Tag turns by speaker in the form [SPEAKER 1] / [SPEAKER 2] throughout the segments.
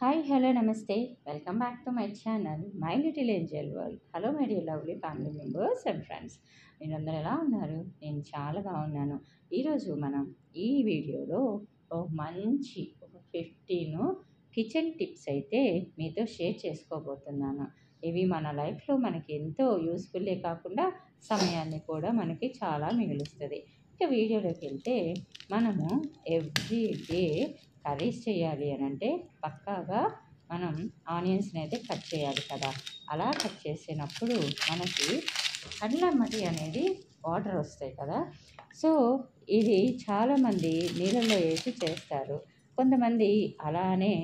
[SPEAKER 1] Hi hello నమస్తే welcome back to my channel my little Angel world. Hello my dear lovely family members and friends, మీరందరూ ఎలా ఉన్నారు? నేను చాలా బాగున్నాను. ఈరోజు మనం ఈ వీడియోలో ఒక 15 కిచెన్ టిప్స్ అయితే మీతో షేర్ చేసుకోబోతున్నాను. ఇవి మన లైఫ్లో మనకి ఎంతో యూస్ఫుల్లే కాకుండా సమయాన్ని కూడా మనకి చాలా మిగులుస్తుంది. ఇక వీడియోలోకి వెళ్తే మనము ఎవ్రీ డే కర్రీస్ చేయాలి అని అంటే పక్కాగా మనం ఆనియన్స్ని అయితే కట్ చేయాలి కదా. అలా కట్ చేసినప్పుడు మనకి కళ్ళమ్మటి అనేది వాటర్ వస్తాయి కదా. సో ఇది చాలామంది నీళ్ళల్లో వేసి చేస్తారు, కొంతమంది అలానే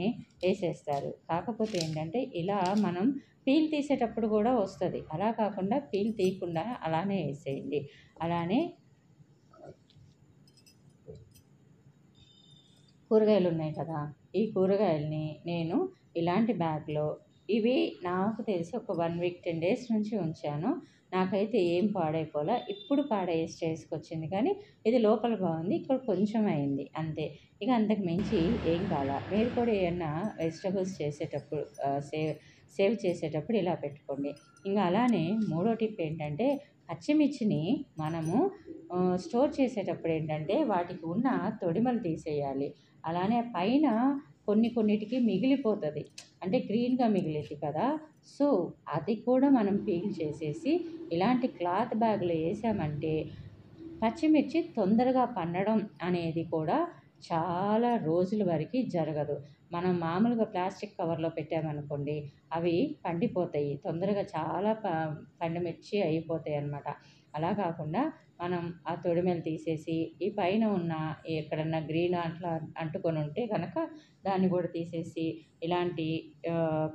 [SPEAKER 1] వేసేస్తారు. కాకపోతే ఏంటంటే ఇలా మనం పీల్ తీసేటప్పుడు కూడా వస్తుంది, అలా కాకుండా పీల్ తీయకుండా అలానే వేసేయండి. అలానే కూరగాయలు ఉన్నాయి కదా, ఈ కూరగాయలని నేను ఇలాంటి బ్యాగ్లో, ఇవి నాకు తెలిసి ఒక 1 వీక్ 10 డేస్ నుంచి ఉంచాను. నాకైతే ఏం పాడైపోలే. ఇప్పుడు పాడయ్యే స్టేజ్కి వచ్చింది, కానీ ఇది లోపల బాగుంది, ఇక్కడ కొంచెం అయింది అంతే. ఇక అంతకు మించి ఏం కాల. మీరు కూడా ఏమన్నా వెజిటబుల్స్ చేసేటప్పుడు సేవ్ చేసేటప్పుడు ఇలా పెట్టుకోండి. ఇంకా అలానే మూడో టిప్ ఏంటంటే పచ్చిమిర్చిని మనము స్టోర్ చేసేటప్పుడు ఏంటంటే వాటికి ఉన్న తొడిమలు తీసేయాలి. అలానే పైన కొన్నిటికి మిగిలిపోతుంది, అంటే గ్రీన్గా మిగిలింది కదా. సో అది కూడా మనం పీల్ చేసేసి ఇలాంటి క్లాత్ బ్యాగ్లో వేసామంటే పచ్చిమిర్చి తొందరగా పండడం అనేది కూడా చాలా రోజుల వరకు జరగదు. మనం మామూలుగా ప్లాస్టిక్ కవర్లో పెట్టామనుకోండి, అవి పండిపోతాయి తొందరగా, చాలా పండుమిర్చి అయిపోతాయి అన్నమాట. అలా కాకుండా మనం ఆ తొడిమెలు తీసేసి ఈ పైన ఉన్న ఎక్కడన్నా గ్రీన్ అట్లా అంటుకొని ఉంటే కనుక దాన్ని కూడా తీసేసి ఇలాంటి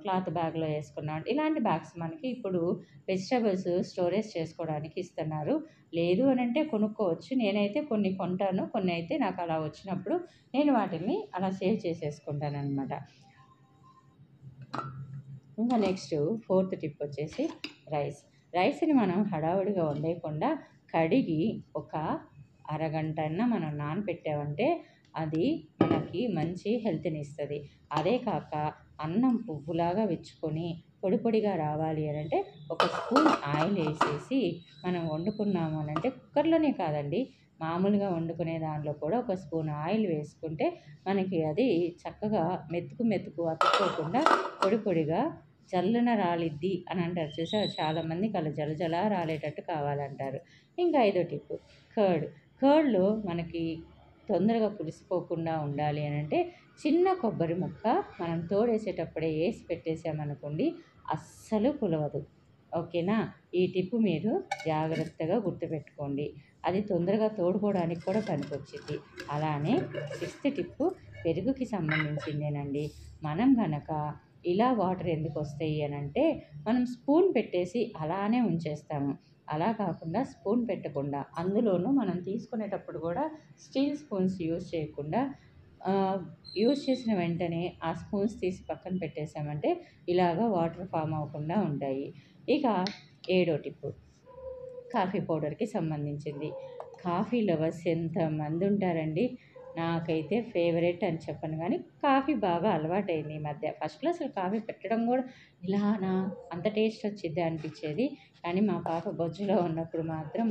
[SPEAKER 1] క్లాత్ బ్యాగ్లో వేసుకున్నాం. ఇలాంటి బ్యాగ్స్ మనకి ఇప్పుడు వెజిటబుల్స్ స్టోరేజ్ చేసుకోవడానికి ఇస్తున్నారు. లేదు అని అంటే కొనుక్కోవచ్చు. నేనైతే కొన్ని కొంటాను, కొన్ని అయితే నాకు అలా వచ్చినప్పుడు నేను వాటిని అలా సేవ్ చేసేసుకుంటాను అనమాట. ఇంకా నెక్స్ట్ 4th టిప్ వచ్చేసి రైస్ని మనం హడావుడిగా వండేయకుండా కడిగి ఒక అరగంట అన్నా మనం నానబెట్టామంటే అది మనకి మంచి హెల్త్ని ఇస్తుంది. అదే కాక అన్నం పువ్వులాగా విచ్చుకొని పొడి పొడిగా రావాలి అని అంటే ఒక స్పూన్ ఆయిల్ వేసేసి మనం వండుకున్నాము అని అంటే కుక్కర్లోనే కాదండి, మామూలుగా వండుకునే దానిలో కూడా ఒక స్పూన్ ఆయిల్ వేసుకుంటే మనకి అది చక్కగా మెతుకు అతుక్కోకుండా పొడి పొడిగా జల్లున రాలిద్ది అని అంటారు చూసారా. చాలామందికి అలా జలజలా రాలేటట్టు కావాలంటారు. ఇంకా 5వ టిప్పు కర్డ్లో మనకి తొందరగా పులిసిపోకుండా ఉండాలి అని అంటే చిన్న కొబ్బరి ముక్క మనం తోడేసేటప్పుడే వేసి పెట్టేసామనుకోండి, అస్సలు పులవదు. ఓకేనా. ఈ టిప్పు మీరు జాగ్రత్తగా గుర్తుపెట్టుకోండి, అది తొందరగా తోడుకోవడానికి కూడా పనికొచ్చింది. అలానే 6th టిప్పు పెరుగుకి సంబంధించిందేనండి. మనం గనక ఇలా వాటర్ ఎందుకు వస్తాయి అని అంటే మనం స్పూన్ పెట్టేసి అలానే ఉంచేస్తాము. అలా కాకుండా స్పూన్ పెట్టకుండా, అందులోనూ మనం తీసుకునేటప్పుడు కూడా స్టీల్ స్పూన్స్ యూజ్ చేయకుండా యూజ్ చేసిన వెంటనే ఆ స్పూన్స్ తీసి పక్కన పెట్టేసామంటే ఇలాగ వాటర్ ఫామ్ అవ్వకుండా ఉంటాయి. ఇక 7వ టిప్పు కాఫీ పౌడర్కి సంబంధించింది. కాఫీ లవర్స్ ఎంతమంది ఉంటారండి. నాకైతే ఫేవరెట్ అని చెప్పను, కానీ కాఫీ బాగా అలవాటైంది ఈ మధ్య. ఫస్ట్లో అసలు కాఫీ పెట్టడం కూడా ఇలానా అంత టేస్ట్ వచ్చిద్ది అనిపించేది. కానీ మా పాప బొజ్జులో ఉన్నప్పుడు మాత్రం,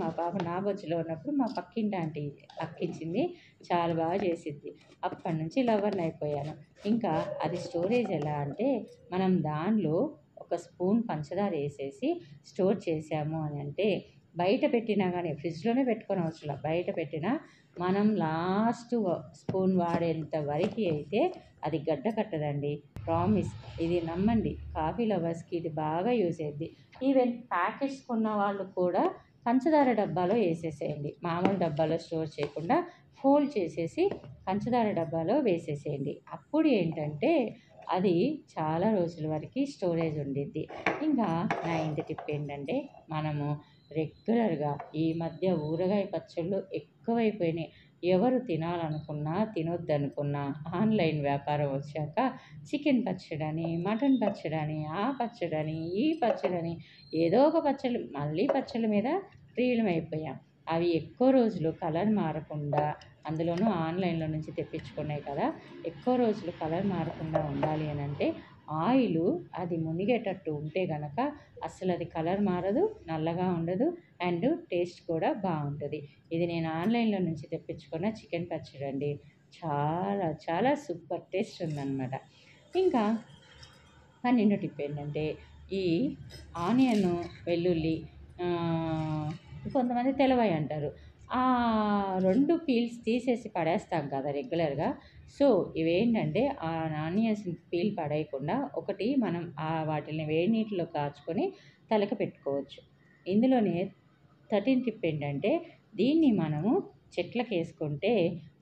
[SPEAKER 1] నా బొజ్జులో ఉన్నప్పుడు మా పక్కింటి ఆంటీ అక్కించింది, చాలా బాగా చేసిద్ది. అప్పటి నుంచి లవర్ని అయిపోయాను. ఇంకా అది స్టోరేజ్ ఎలా అంటే మనం దానిలో ఒక స్పూన్ పంచదార వేసేసి స్టోర్ చేసాము అని అంటే బయట పెట్టినా కానీ, ఫ్రిడ్జ్లోనే పెట్టుకొని అవసరం, బయట పెట్టినా మనం లాస్ట్ స్పూన్ వాడేంత వరకు అయితే అది గడ్డ కట్టదండి, ప్రామిస్. ఇది నమ్మండి, కాఫీ లవర్స్కి ఇది బాగా యూజ్ అయ్యింది. ఈవెన్ ప్యాకెట్స్ కొన్న వాళ్ళు కూడా పంచదార డబ్బాలో వేసేసేయండి, మామూలు డబ్బాలో స్టోర్ చేయకుండా ఫోల్డ్ చేసేసి పంచదార డబ్బాలో వేసేసేయండి. అప్పుడు ఏంటంటే అది చాలా రోజుల వరకు స్టోరేజ్ ఉండిద్ది. ఇంకా 9th టిప్ ఏంటంటే మనము రెగ్యులర్గా ఈ మధ్య ఊరగాయ పచ్చళ్ళు ఎక్కువైపోయినాయి. ఎవరు తినాలనుకున్నా తినొద్దనుకున్నా ఆన్లైన్ వ్యాపారం వచ్చాక చికెన్ పచ్చడని, మటన్ పచ్చడని, ఆ పచ్చడని, ఈ పచ్చడని, ఏదో ఒక పచ్చళ్ళు, మళ్ళీ పచ్చళ్ళ మీద ప్రియులం అయిపోయాం. అవి ఎక్కువ రోజులు కలర్ మారకుండా అందులోనూ ఆన్లైన్లో నుంచి తెప్పించుకున్నాయి కదా, ఎక్కువ రోజులు కలర్ మారకుండా ఉండాలి అని అంటే ఆయిలు అది మునిగేటట్టు ఉంటే గనక అస్సలు అది కలర్ మారదు, నల్లగా ఉండదు, అండ్ టేస్ట్ కూడా బాగుంటుంది. ఇది నేను ఆన్లైన్లో నుంచి తెప్పించుకున్న చికెన్ పచ్చడి అండి. చాలా చాలా సూపర్ టేస్ట్ ఉందన్నమాట. ఇంకా 12 టిప్ ఏంటంటే ఈ ఆనియన్, వెల్లుల్లి, కొంతమంది తెలవయి అంటారు. ఆ 2 పీల్స్ తీసేసి పడేస్తాం కదా రెగ్యులర్‌గా. సో, ఇవేంటంటే ఆ ఆనియన్స్ పీల్ పడేయకుండా ఒకటి మనం వాటిని వేడి నీటిలో కాచుకొని తలకి పెట్టుకోవచ్చు. ఇందులోనే 13 టిప్ ఏంటంటే దీన్ని మనము చెట్లకేసుకుంటే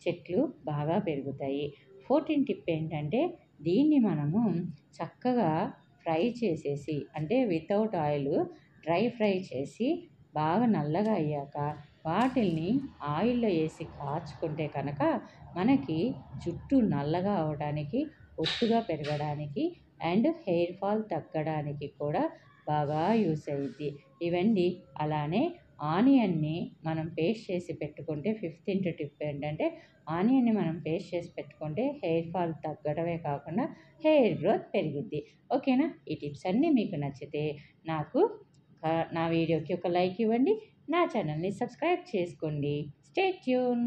[SPEAKER 1] చెట్లు బాగా పెరుగుతాయి. 14 టిప్ ఏంటంటే దీన్ని మనము చక్కగా ఫ్రై చేసేసి అంటే వితౌట్ ఆయిల్ డ్రై ఫ్రై చేసి బాగా నల్లగా అయ్యాక వాటిల్ని ఆయిల్‌లో ఏసి కాచుకుంటే కనుక మనకి జుట్టు నల్లగా అవ్వడానికి, ఒత్తుగా పెరగడానికి అండ్ హెయిర్ ఫాల్ తగ్గడానికి కూడా బాగా యూజ్ అయ్యిద్ది. ఇవండి. అలానే ఆనియన్‌ని మనం పేస్ట్ చేసి పెట్టుకుంటే 15థ్ టిప్ ఏంటంటే ఆనియన్‌ని మనం పేస్ట్ చేసి పెట్టుకుంటే హెయిర్ ఫాల్ తగ్గడమే కాకుండా హెయిర్ గ్రోత్ పెరిగిద్ది. ఓకేనా? ఈ టిప్స్ అన్నీ మీకు నచ్చితే నాకు నా వీడియోకి ఒక లైక్ ఇవ్వండి. నా ఛానల్‌ని సబ్స్క్రైబ్ చేసుకోండి. Stay tune.